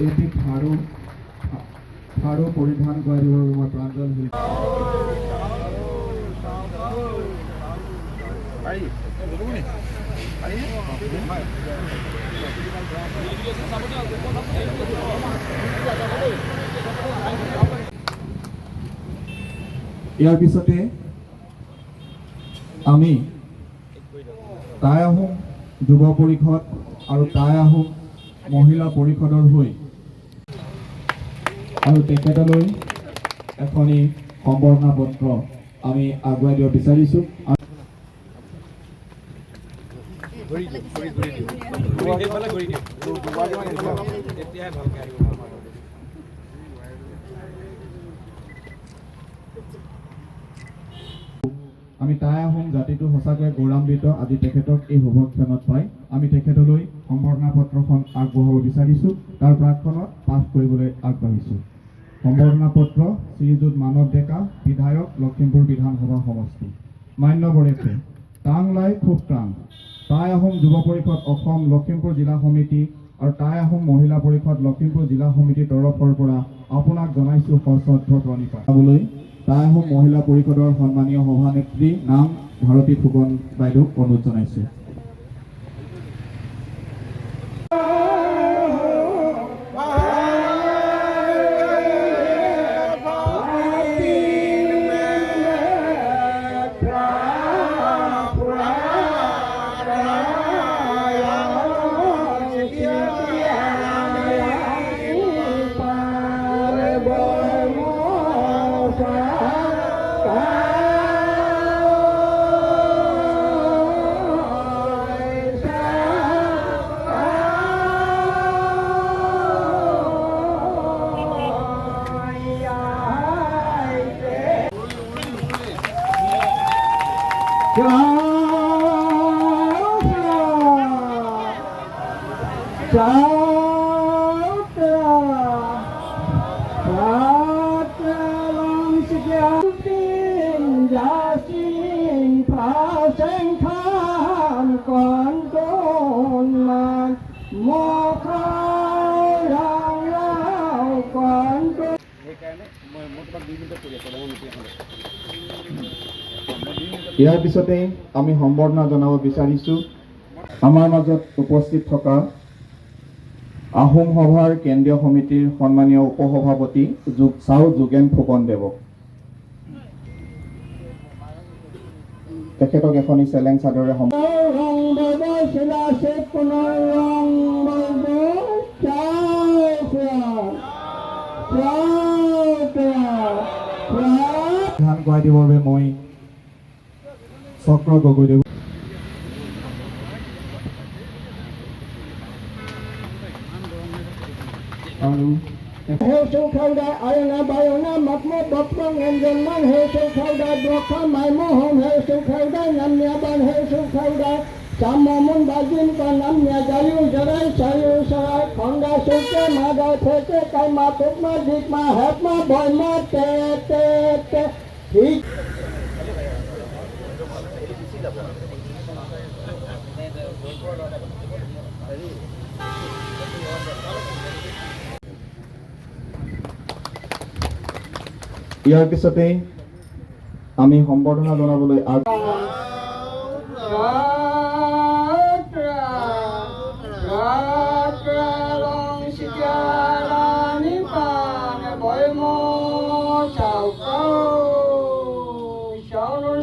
এটি ফাড়ো পৰিধান কৰি মই প্ৰাঞ্জল ইয়াৰ পিছতে আমি টাই আহোম যুৱ পৰিষদ আৰু টাই আহোম মহিলা পৰিষদৰ হৈ আৰু তেখেতলৈ এখনি সম্বৰ্ধনা পত্ৰ আমি আগুৱাই দিব বিচাৰিছোঁ। আমি টাই আহোম জাতিটো সঁচাকৈ গৌৰৱান্বিত আজি তেখেতক এই শুভক্ষণত পাই আমি তেখেতলৈ সম্বৰ্ধনা পত্ৰখন আগবঢ়াব বিচাৰিছোঁ। তাৰ প্ৰাকখনত পাঠ কৰিবলৈ আগবাঢ়িছোঁ। সম্বৰ্ধনা পত্ৰ শ্ৰীযুত মানৱ ডেকা, বিধায়ক, লখিমপুৰ বিধানসভা সমষ্টি। মান্যবৰেতে টাংলাই খুব টাং টাই আহোম যুৱ পৰিষদ অসম লখিমপুৰ জিলা সমিতি আৰু টাই আহোম মহিলা পৰিষদ লখিমপুৰ জিলা সমিতিৰ তৰফৰ পৰা আপোনাক জনাইছোঁ সশ্ৰদ্ধ প্ৰণিপাত। টাই আহোম মহিলা পৰিষদৰ সন্মানীয় সভানেত্ৰী নাম ভাৰতী ফুকন বাইদেউক অনুৰোধ জনাইছোঁ। ইয়াৰ পিছতে আমি সম্বৰ্ধনা জনাব বিচাৰিছোঁ আমাৰ মাজত উপস্থিত থকা আহোম সভাৰ কেন্দ্ৰীয় সমিতিৰ সন্মানীয় উপসভাপতি চাও যোগেন ফুকন দেৱক। তেখেতক এখনি চেলেং চাদৰে ধান গুৱাই দিবৰ বাবে মই চক্ৰ গগৈদেৱ আৰু Sammamun bagin kanamnya jayu jarai sayu sarai khonda suke maga theke kai ma tukma dikma hepma boyma te te te ঠিক ইয়াৰ পিছতে আমি সম্বৰ্ধনা জনাবলৈ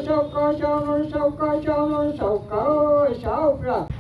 চৌকা চৌকা চৌকা চৌকা চৌকা